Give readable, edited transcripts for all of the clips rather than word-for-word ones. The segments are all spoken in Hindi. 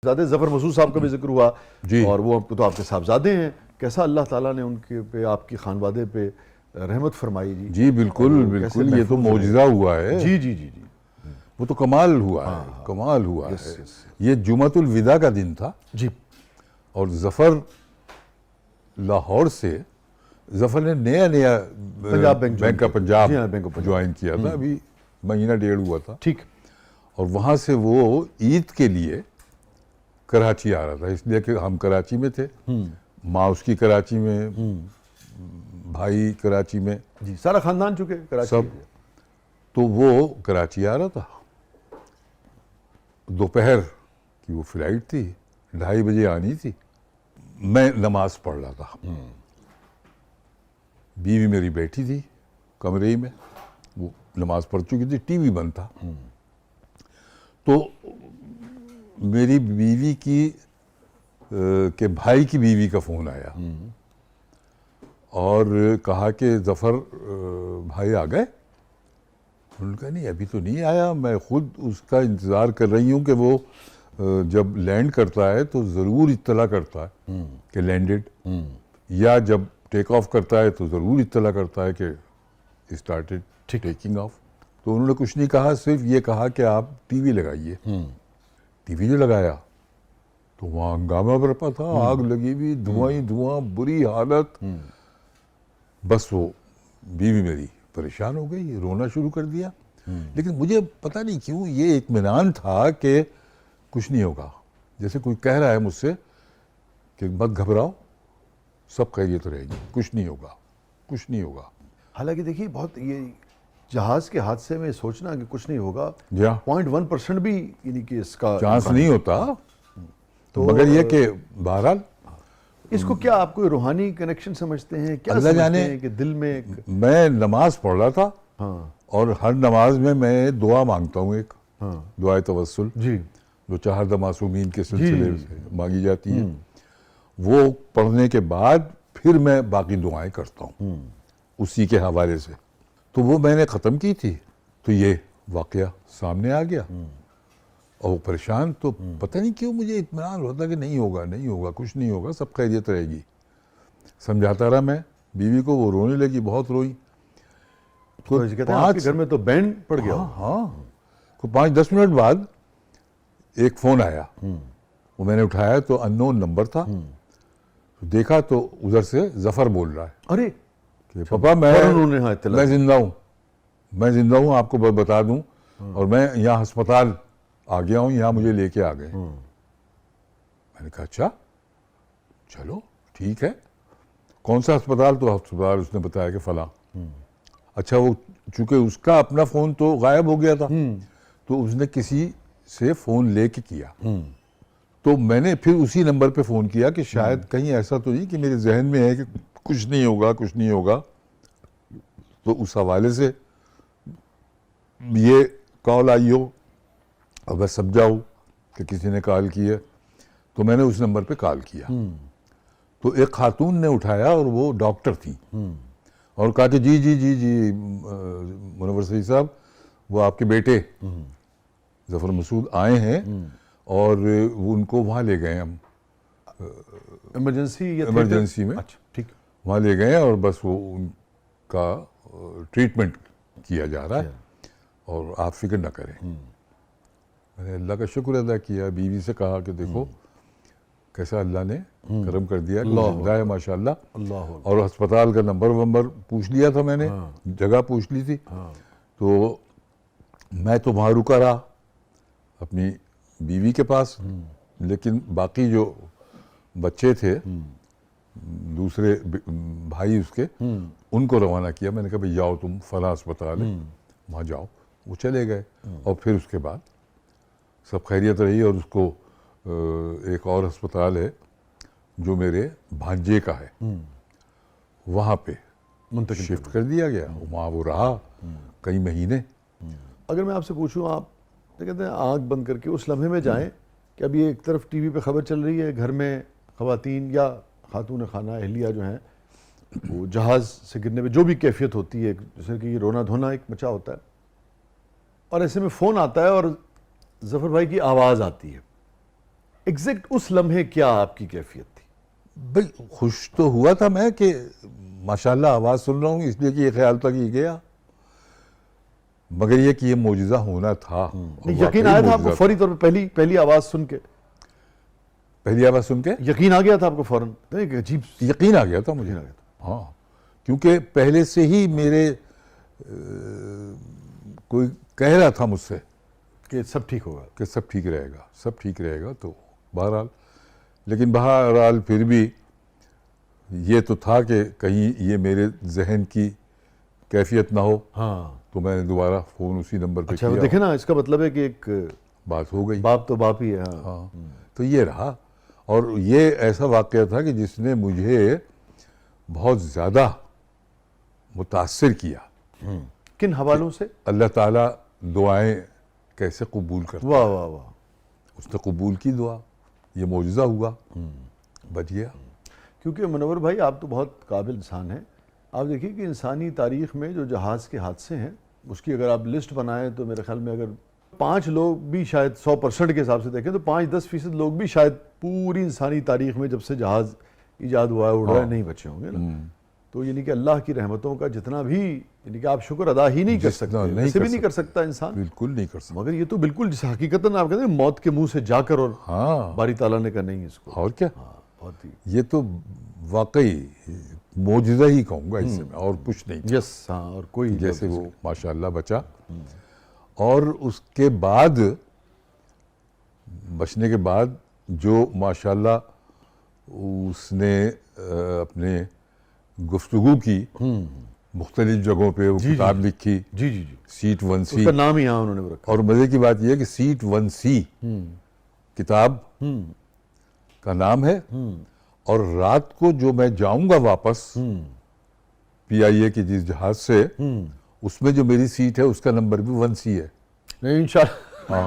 ज़्यादा जफ़र मसूद साहब का भी जिक्र हुआ जी। और वो तो आपके साहबजादे हैं। कैसा अल्लाह ताला ने उनके पे, आपकी खानवादे पे रहमत फरमाई जी। जी बिल्कुल और कैसे बिल्कुल, ये तो महफूज रहे। मौजिज़ा हुआ है। जी जी जी जी। वो तो कमाल हुआ हाँ, है, हाँ। कमाल हुआ यस, है। यस। ये जुमातुल विदा का दिन था जी और जफ़र लाहौर से, जफ़र ने नया नया पंजाब बैंक ज्वाइन बैंक का किया था। पंजाब जी हाँ, बैंक ऑफ पंजाब। ज्वाइन किया था, अभी महीना डेढ़ हुआ था। ठीक। और वहाँ से वो ईद के लिए कराची आ रहा था, इसलिए कि हम कराची में थे, माँ उसकी कराची में, भाई कराची में, जी सारा खानदान चुके कराची। सब। तो वो कराची आ रहा था, दोपहर की वो फ्लाइट थी, 2:30 बजे आनी थी। मैं नमाज पढ़ रहा था, बीवी मेरी बैठी थी कमरे ही में, वो नमाज पढ़ चुकी थी, टीवी बंद था। तो मेरी बीवी की के भाई की बीवी का फ़ोन आया और कहा कि जफ़र भाई आ गए। उन्होंने कहा नहीं अभी तो नहीं आया, मैं खुद उसका इंतज़ार कर रही हूँ कि वो जब लैंड करता है तो ज़रूर इत्तला करता है कि लैंडेड, या जब टेक ऑफ करता है तो ज़रूर इत्तला करता है कि स्टार्टेड टेकिंग ऑफ। तो उन्होंने कुछ नहीं कहा, सिर्फ ये कहा कि आप टीवी लगाइए। टीवी जो लगाया तो वहाँ हंगामा बरपा था, आग लगी हुई, धुआं ही धुआं, बुरी हालत। बस वो बीवी मेरी परेशान हो गई, रोना शुरू कर दिया। लेकिन मुझे पता नहीं क्यों ये इत्मीनान था कि कुछ नहीं होगा, जैसे कोई कह रहा है मुझसे कि मत घबराओ, सब खैरियत रहेगी, कुछ नहीं होगा, कुछ नहीं होगा। हालांकि देखिए बहुत ये जहाज के हादसे में सोचना कि कुछ नहीं होगा, या 0.1% भी यानी कि इसका चांस इम्कान नहीं होता। तो मगर ये कि बहरहाल इसको क्या आप कोई रूहानी कनेक्शन समझते हैं, क्या अल्लाह समझते जाने। हैं कि दिल में एक मैं नमाज पढ़ रहा था हाँ और हर नमाज में मैं दुआ मांगता हूँ, एक हाँ दुआए तवस्सुल जी जो चाहत मासूमीन के सिलसिले जी, से मांगी जाती है, वो पढ़ने के बाद फिर मैं बाकी दुआएं करता हूँ उसी के हवाले से। तो वो मैंने ख़त्म की थी तो ये वाक़या सामने आ गया और वो परेशान। तो पता नहीं क्यों मुझे इत्मीनान होता कि नहीं होगा, नहीं होगा, कुछ नहीं होगा, सब खैरियत रहेगी। समझाता रहा मैं बीवी को, वो रोने लगी, बहुत रोई। तो कहते हैं आपके घर में तो बैंड पड़ गया। हाँ, तो 5-10 मिनट बाद एक फ़ोन आया, वो मैंने उठाया तो अननोन नंबर था। तो देखा तो उधर से जफ़र बोल रहा है अरे कि पापा मैं जिंदा हूँ, मैं जिंदा हूँ, आपको बता दूं, और मैं यहाँ अस्पताल आ गया हूँ, यहाँ मुझे लेके आ गए। मैंने कहा अच्छा चलो ठीक है, कौन सा अस्पताल? तो अस्पताल उसने बताया कि फला। अच्छा, वो चूंकि उसका अपना फ़ोन तो गायब हो गया था तो उसने किसी से फ़ोन लेके किया। तो मैंने फिर उसी नंबर पे फ़ोन किया कि शायद कहीं ऐसा तो नहीं कि मेरे जहन में है कि कुछ नहीं होगा, कुछ नहीं होगा। तो उस हवाले से ये कॉल आई हो और बस समझाओ कि किसी ने कॉल की है। तो मैंने उस नंबर पे कॉल किया तो एक खातून ने उठाया और वो डॉक्टर थी और कहा कि जी जी जी जी मुनव्वर सईद साहब, वो आपके बेटे जफ़र मसूद आए हैं और वो उनको वहाँ ले गए, हम इमरजेंसी में। अच्छा ठीक। वहाँ ले गए और बस वो उनका ट्रीटमेंट किया जा रहा है और आप फिक्र ना करें। मैंने अल्लाह का शुक्र अदा किया, बीवी से कहा कि देखो कैसा अल्लाह ने करम कर दिया, जिंदा है माशाल्लाह। अल्लाह। और अस्पताल का नंबर पूछ लिया था मैंने, जगह पूछ ली थी। तो मैं तो वहाँ रुका रहा अपनी बीवी के पास, लेकिन बाकी जो बच्चे थे दूसरे भाई उसके, उनको रवाना किया। मैंने कहा भाई जाओ तुम फला अस्पताल है, वहाँ जाओ। वो चले गए और फिर उसके बाद सब खैरियत रही और उसको एक और अस्पताल है जो मेरे भांजे का है, वहाँ पे मुंतकिल शिफ्ट कर दिया गया। वहाँ वो रहा कई महीने। अगर मैं आपसे पूछूं, आप तो कहते हैं आँख बंद करके उस लम्हे में जाएं कि अभी एक तरफ टीवी पे खबर चल रही है, घर में ख़वातीन या खातून खाना अहलिया जो हैं वो जहाज़ से गिरने पे जो भी कैफियत होती है, जैसे कि रोना धोना एक मचा होता है, और ऐसे में फ़ोन आता है और जफ़र भाई की आवाज़ आती है एग्जैक्ट उस लम्हे क्या आपकी कैफियत थी? भाई खुश तो हुआ था मैं कि माशाल्लाह आवाज़ सुन रहा हूँ, इसलिए कि ये ख्याल था कि ये गया, मगर ये कि ये मौजज़ा होना था। और नहीं, यकीन आया था आपको फौरी तौर पे पहली आवाज़ सुन के? पहली आवाज़ सुन के यकीन आ गया था आपको फौरन? नहीं, एक अजीब यकीन आ गया था मुझे। यकीन आ गया था। हाँ, क्योंकि पहले से ही मेरे कोई कह रहा था मुझसे कि सब ठीक होगा। कि सब ठीक रहेगा, सब ठीक रहेगा। तो बहरहाल, लेकिन बहरहाल फिर भी ये तो था कि कहीं ये मेरे जहन की कैफियत ना हो। हाँ, तो मैंने दोबारा फ़ोन उसी नंबर पे अच्छा, वो किया। देखे ना, इसका मतलब है कि एक बात हो गई। बाप तो बाप ही है। हाँ, हाँ, तो ये रहा। और ये ऐसा वाक़या था कि जिसने मुझे बहुत ज़्यादा मुतासिर किया। किन हवालों से? अल्लाह ताला दुआएं कैसे कबूल करता है। वाह वाह वाह। उसने कबूल की दुआ, ये मौजज़ा हुआ, बच गया। क्योंकि मनोवर भाई, आप तो बहुत काबिल इंसान हैं। आप देखिए कि इंसानी तारीख में जो जहाज़ के हादसे हैं, उसकी अगर आप लिस्ट बनाएं तो मेरे ख्याल में अगर 5 लोग भी शायद 100% के हिसाब से देखें तो 5-10% लोग भी शायद पूरी इंसानी तारीख में जब से जहाज़ ईजाद हुआ है, उड़ रहा है, नहीं बचे होंगे ना। तो यानी कि अल्लाह की रहमतों का जितना भी, यानी कि आप शुक्र अदा ही नहीं कर सकते, वैसे भी नहीं कर सकता इंसान, बिल्कुल नहीं कर सकता। मगर ये तो बिल्कुल जिस हकीकतन आप कहते हैं मौत के मुंह से जाकर, और हाँ, बारी ताला ने कहा नहीं इसको। और क्या, हाँ, बहुत ही ये तो वाकई मौजज़ा ही कहूँगा इससे मैं, और कुछ नहीं। यस, हाँ, और कोई जैसे वो माशाल्लाह बचा। और उसके बाद, बचने के बाद जो माशाल्लाह उसने अपने गुफ्तगू की मुख्तलिफ जगहों पे, वो किताब लिखी, जी जी जी, सीट 1C, उसका नाम ही यहाँ उन्होंने वो रखा। और मज़े की बात यह है कि सीट 1C किताब का नाम है। और रात को जो मैं जाऊंगा वापस PIA की जिस जहाज से, उसमें जो मेरी सीट है उसका नंबर भी 1C है। नहीं, इंशाल्लाह।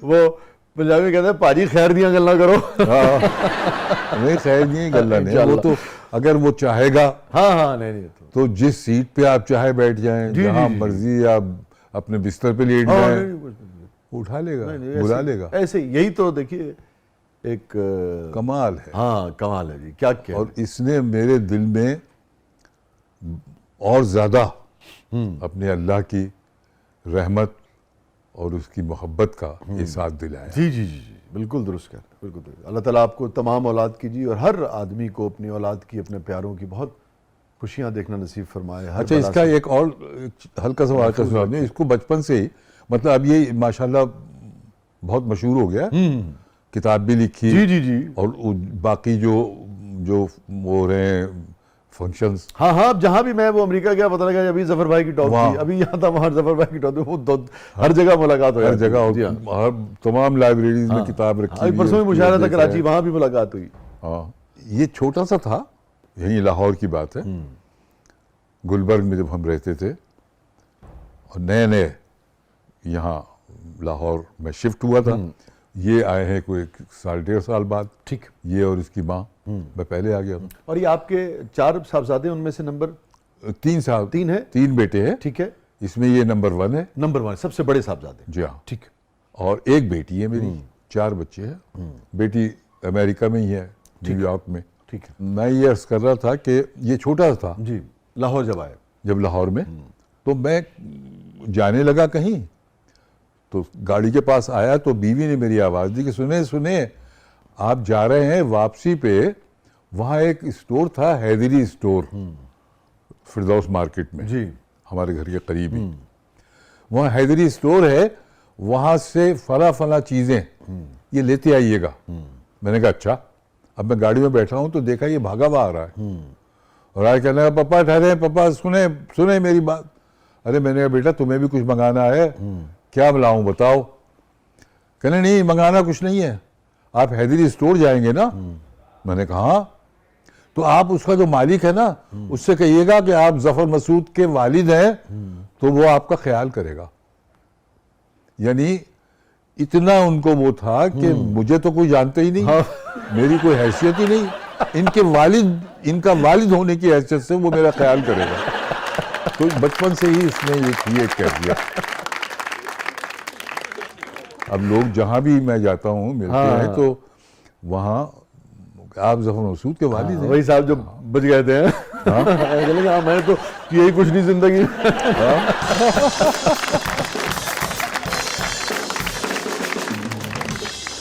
वो पंजाबी में कहते हैं पाजी खैर दियां गल्ला करो। नहीं, खैर नहीं, गल्ला नहीं, वो तो अगर वो चाहेगा, हाँ हाँ, नहीं नहीं, तो जिस सीट पे आप चाहे बैठ जाएं, जहां मर्जी आप अपने बिस्तर पे लेट जाएं, उठा लेगा, बुला लेगा। ऐसे यही तो देखिए एक कमाल है। हाँ, कमाल है जी, क्या क्या। और इसने मेरे दिल में और ज़्यादा अपने अल्लाह की रहमत और उसकी मोहब्बत का एहसास दिलाया। जी जी जी जी, बिल्कुल दुरुस्त कह रहे हैं, बिल्कुल दुरुस्त। अल्लाह ताला आपको तमाम औलाद कीजिए, और हर आदमी को अपनी औलाद की, अपने प्यारों की बहुत खुशियाँ देखना नसीब फरमाए। अच्छा, इसका एक और हल्का सा वाक़या सुना दूं। इसको बचपन से ही, मतलब अब ये माशाल्लाह बहुत मशहूर हो गया, किताब भी लिखी। जी जी जी, और बाकी जो वो हो रहे हैं फंक्शंस, हाँ हाँ, अब जहाँ भी मैं वो अमेरिका गया, पता लगा अभी जफर भाई की टॉक थी, अभी यहाँ था, वहाँ जफर भाई की टॉक थी, वो हर जगह मुलाकात हो हर जगह, हर तमाम लाइब्रेरीज में किताब रखी हुई है। परसों में मुशायरा था कराची, वहाँ भी मुलाकात हुई। हाँ, ये छोटा सा था, यही लाहौर की बात है। गुलबर्ग में जब हम रहते थे और नए नए यहाँ लाहौर में शिफ्ट हुआ था, ये आए हैं कोई 1.5 साल बाद। ठीक, ये और इसकी माँ, मैं पहले आ गया था। और ये आपके 4 साहबजादे, उनमें से नंबर 3 है, 3 बेटे हैं। ठीक है, इसमें ये नंबर 1 है। नंबर 1 सबसे बड़े साहबजादे। जी हाँ। ठीक, और एक बेटी है मेरी, 4 बच्चे हैं। बेटी अमेरिका में ही है, न्यूयॉर्क में। ठीक है, मैं ये अर्ज कर रहा था कि ये छोटा था जी, लाहौर जब आए, जब लाहौर में, तो मैं जाने लगा कहीं, तो गाड़ी के पास आया तो बीवी ने मेरी आवाज़ दी कि सुने सुने, आप जा रहे हैं वापसी पे, वहाँ एक स्टोर था, हैदरी स्टोर, फिरदौस मार्केट में, जी, हमारे घर के करीब ही। वहाँ हैदरी स्टोर है, वहाँ से फला चीज़ें ये लेते आइएगा। मैंने कहा अच्छा। अब मैं गाड़ी में बैठा हूँ तो देखा ये भागा हुआ आ रहा है, और आज कहने लगा पापा ठहरे, पापा सुने सुने मेरी बात। अरे मैंने कहा बेटा तुम्हें भी कुछ मंगाना है, क्या लाऊं बताओ। कहने नहीं मंगाना कुछ नहीं है, आप हैदरी स्टोर जाएंगे ना। मैंने कहा हाँ। तो आप उसका जो मालिक है ना, उससे कहिएगा कि आप जफर मसूद के वालिद हैं, तो वो आपका ख्याल करेगा। यानी इतना उनको वो था कि मुझे तो कोई जानते ही नहीं, मेरी कोई हैसियत ही नहीं, इनका वालिद होने की हैसियत से वो मेरा ख्याल करेगा। तो बचपन से ही इसने ये क्रिएट कर दिया। अब लोग जहाँ भी मैं जाता हूँ मिलते हाँ। हैं तो वहाँ आप जफर मसूद के वालिद हैं। वही साहब जो बच गए थे हाँ मैंने तो यही कुछ नहीं जिंदगी